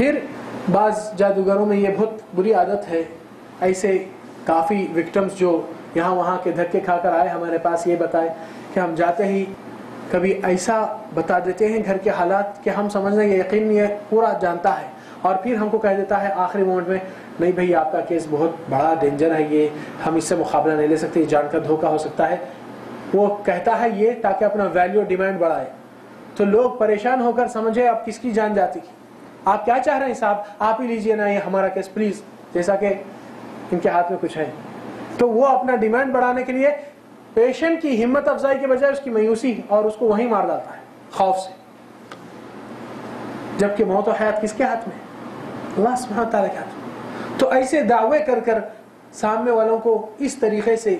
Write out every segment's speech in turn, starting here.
پھر بعض جادوگروں میں یہ بہت بری عادت ہے، ایسے کافی وکٹمز جو یہاں وہاں کے دھکے کھا کر آئے ہمارے پاس یہ بتائے کہ ہم جاتے ہی کبھی ایسا بتا دیتے ہیں گھر کے حالات کہ ہم سمجھ لیں یقین یہ پورا جانتا ہے، اور پھر ہم کو کہہ دیتا ہے آخری مومنٹ میں نہیں بھائی آپ کا کیس بہت بڑا ڈینجر ہے، یہ ہم اس سے مقابلہ نہیں لے سکتے، جان کا دھوکہ ہو سکتا ہے۔ وہ کہتا ہے یہ تاکہ اپنا ویلیو ڈیمانڈ بڑھائے، تو لوگ پریشان ہو کر سمجھے اب کس کی جان جاتی ہے، آپ کیا چاہ رہے ہیں صاحب، آپ ہی لیجئے نا یہ ہمارا کیس پلیز، جیسا کہ ان کے ہاتھ میں کچھ ہے۔ تو وہ اپنا ڈیمانڈ بڑھانے کے لیے پیشنٹ کی ہمت افزائی کے بجائے اس کی مایوسی اور اس کو وہیں مار ڈالتا ہے خوف سے، جبکہ موت و حیات کس کے ہاتھ میں؟ اللہ سبحانہ تعالیٰ کے ہاتھ میں۔ تو ایسے دعوے کر کر سامنے والوں کو اس طریقے سے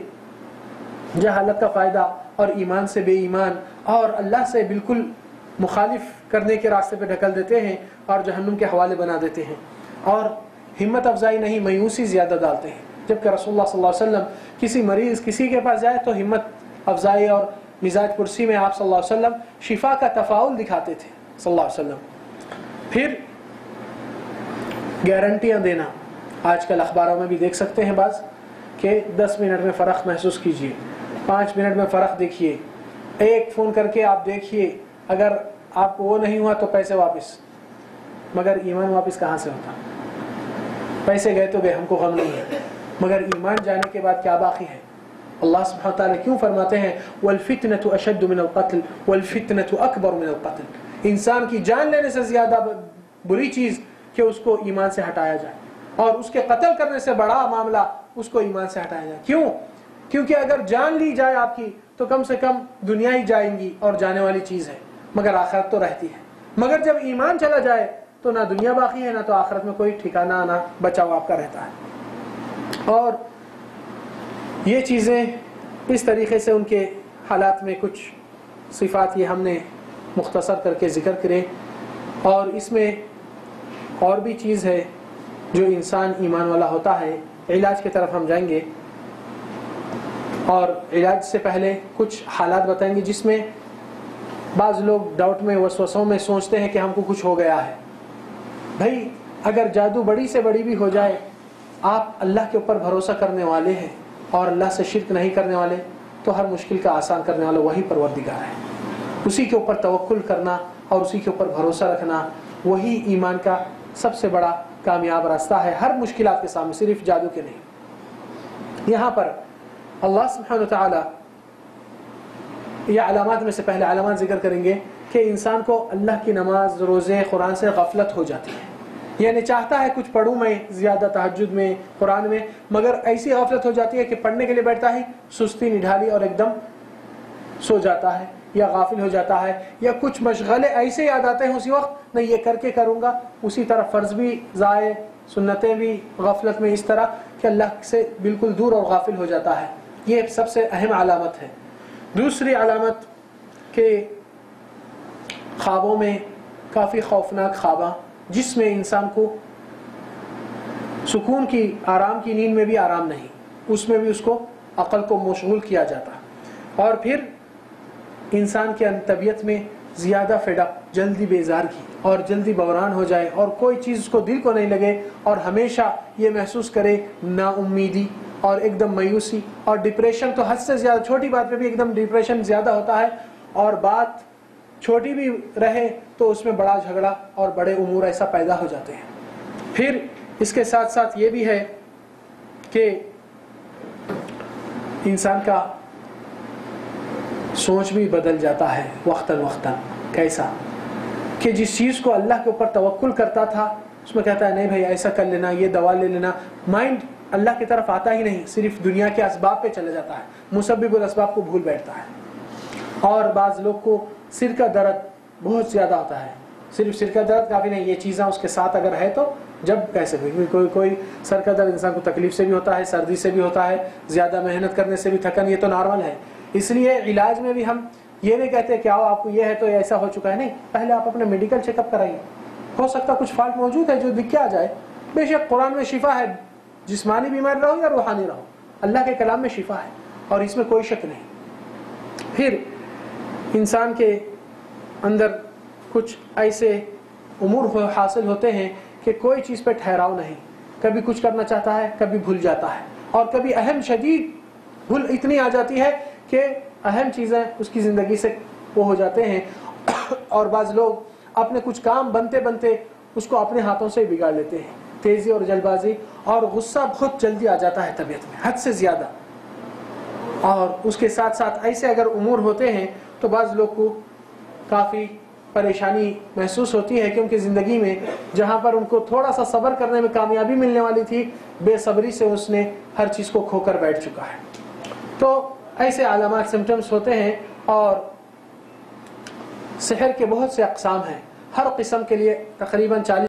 جہالت کا فائدہ اور ایمان سے بے ایمان اور اللہ سے بالکل مخالف کرنے کے راستے پہ ڈھکل دیتے ہیں اور جہنم کے حوالے بنا دیتے ہیں، اور ہمت افزائی نہیں مایوسی زیادہ ڈالتے ہیں۔ جبکہ رسول اللہ صلی اللہ علیہ وسلم کسی مریض کسی کے پاس جائے تو ہمت افزائی اور مزاج پرسی میں آپ صلی اللہ علیہ وسلم شفا کا تفاعل دکھاتے تھے صلی اللہ علیہ وسلم۔ پھر گارنٹیاں دینا، آج کل اخباروں میں بھی دیکھ سکتے ہیں بعض کہ 10 منٹ میں فرق محسوس کیجئے، 5 منٹ میں فرق دیکھیے، ایک فون کر کے آپ دیکھیے، اگر آپ کو وہ نہیں ہوا تو پیسے واپس۔ مگر ایمان واپس کہاں سے ہوتا؟ پیسے گئے تو گئے، ہم کو غم نہیں ہے، مگر ایمان جانے کے بعد کیا باقی ہے؟ اللہ سبحانہ تعالیٰ کیوں فرماتے ہیں وَالْفِتْنَةُ أَشَدُّ مِنَ الْقَتْلِ وَالْفِتْنَةُ أَكْبَرُ مِنَ الْقَتْلِ، انسان کی جان لینے سے زیادہ بری چیز کہ اس کو ایمان سے ہٹایا جائے، اور اس کے قتل کرنے سے بڑا معاملہ اس کو ایمان سے ہٹایا جائے۔ کیوں؟ کیونکہ اگر جان لی جائے آپ کی تو کم سے کم دنیا ہی جائیں گی اور جانے والی چیز ہے، مگر آخرت تو رہتی ہے۔ مگر جب ایمان چلا جائے تو نہ دنیا باقی ہے نہ تو آخرت میں کوئی ٹھکانہ نہ بچاؤ آپ کا رہتا ہے۔ اور یہ چیزیں اس طریقے سے ان کے حالات میں کچھ صفات یہ ہم نے مختصر کر کے ذکر کرے، اور اس میں اور بھی چیز ہے جو انسان ایمان والا ہوتا ہے۔ علاج کی طرف ہم جائیں گے، اور علاج سے پہلے کچھ حالات بتائیں گے جس میں بعض لوگ ڈاؤٹ میں وسوسوں میں سوچتے ہیں کہ ہم کو کچھ ہو گیا ہے۔ بھائی اگر جادو بڑی سے بڑی بھی ہو جائے، آپ اللہ کے اوپر بھروسہ کرنے والے ہیں اور اللہ سے شرک نہیں کرنے والے، تو ہر مشکل کا آسان کرنے والا وہی پروردگار ہے۔ اسی کے اوپر توکل کرنا اور اسی کے اوپر بھروسہ رکھنا، وہی ایمان کا سب سے بڑا کامیاب راستہ ہے ہر مشکلات کے سامنے، صرف جادو کے نہیں۔ یہاں پر اللہ سبحانہ وتعالی یہ علامات میں سے پہلے علامات ذکر کریں گے کہ انسان کو اللہ کی نماز روزے قرآن سے غفلت ہو جاتی ہے، یعنی چاہتا ہے کچھ پڑھوں میں زیادہ تہجد میں قرآن میں، مگر ایسی غفلت ہو جاتی ہے کہ پڑھنے کے لیے بیٹھتا ہے سستی نڈھالی اور ایک دم سو جاتا ہے یا غافل ہو جاتا ہے، یا کچھ مشغلے ایسے یاد آتے ہیں اسی وقت، نہیں یہ کر کے کروں گا، اسی طرح فرض بھی ضائع، سنتیں بھی غفلت میں، اس طرح کہ اللہ سے بالکل دور اور غافل ہو جاتا ہے۔ یہ سب سے اہم علامت ہے۔ دوسری علامت کہ خوابوں میں کافی خوفناک خواباں، جس میں انسان کو سکون کی آرام کی نیند میں بھی آرام نہیں، اس میں بھی اس کو عقل کو مشغول کیا جاتا ہے۔ اور پھر انسان کے طبیعت میں زیادہ فیڈ اپ، جلدی بیزار کی اور جلدی بحران ہو جائے، اور کوئی چیز اس کو دل کو نہیں لگے، اور ہمیشہ یہ محسوس کرے نا امیدی اور ایک دم مایوسی اور ڈپریشن، تو حد سے زیادہ چھوٹی بات پہ بھی ایک دم ڈپریشن زیادہ ہوتا ہے، اور بات چھوٹی بھی رہے تو اس میں بڑا جھگڑا اور بڑے امور ایسا پیدا ہو جاتے ہیں۔ پھر اس کے ساتھ ساتھ یہ بھی ہے کہ انسان کا سوچ بھی بدل جاتا ہے وقتاً وقتاً۔ کیسا کہ جس چیز کو اللہ کے اوپر توکل کرتا تھا اس میں کہتا ہے نہیں بھائی ایسا کر لینا، یہ دوا لے لینا، مائنڈ اللہ کی طرف آتا ہی نہیں، صرف دنیا کے اسباب پہ چلا جاتا ہے، مسبب الاسباب کو بھول بیٹھتا ہے۔ اور بعض لوگ کو سر کا درد بہت زیادہ ہوتا ہے، صرف سر کا درد کافی نہیں، یہ چیزیں اس کے ساتھ اگر ہے تو جب کیسے کوئی سر کا درد انسان کو تکلیف سے بھی ہوتا ہے، سردی سے بھی ہوتا ہے، زیادہ محنت کرنے سے بھی تھکن، یہ تو نارمل ہے۔ اس لیے علاج میں بھی ہم یہ نہیں کہتے کہ آؤ آپ کو یہ ہے تو ایسا ہو چکا ہے، نہیں، پہلے آپ اپنے میڈیکل چیک اپ کرائیے، ہو سکتا کچھ فالٹ موجود ہے جو دکھ کے آ جائے۔ بے شک قرآن میں شفا ہے، جسمانی بیماری رہو یا روحانی رہو، اللہ کے کلام میں شفا ہے، اور اس میں کوئی شک نہیں۔ پھر انسان کے اندر کچھ ایسے امور حاصل ہوتے ہیں کہ کوئی چیز پہ ٹھہراؤ نہیں، کبھی کچھ کرنا چاہتا ہے، کبھی بھول جاتا ہے، اور کبھی اہم شدید بھول اتنی آ جاتی ہے کہ اہم چیزیں اس کی زندگی سے وہ ہو جاتے ہیں، اور بعض لوگ اپنے کچھ کام بنتے بنتے اس کو اپنے ہاتھوں سے بگاڑ لیتے ہیں، تیزی اور جلد بازی اور غصہ بہت جلدی آ جاتا ہے طبیعت میں حد سے زیادہ، اور اس کے ساتھ ساتھ ایسے اگر امور ہوتے ہیں تو بعض لوگ کو کافی پریشانی محسوس ہوتی ہے، کیونکہ زندگی میں جہاں پر ان کو تھوڑا سا صبر کرنے میں کامیابی ملنے والی تھی، بے صبری سے اس نے ہر چیز کو کھو کر بیٹھ چکا ہے۔ تو ایسے علامات سمٹمز ہوتے ہیں، اور سحر کے بہت سے اقسام ہیں، ہر قسم کے لیے تقریباً 40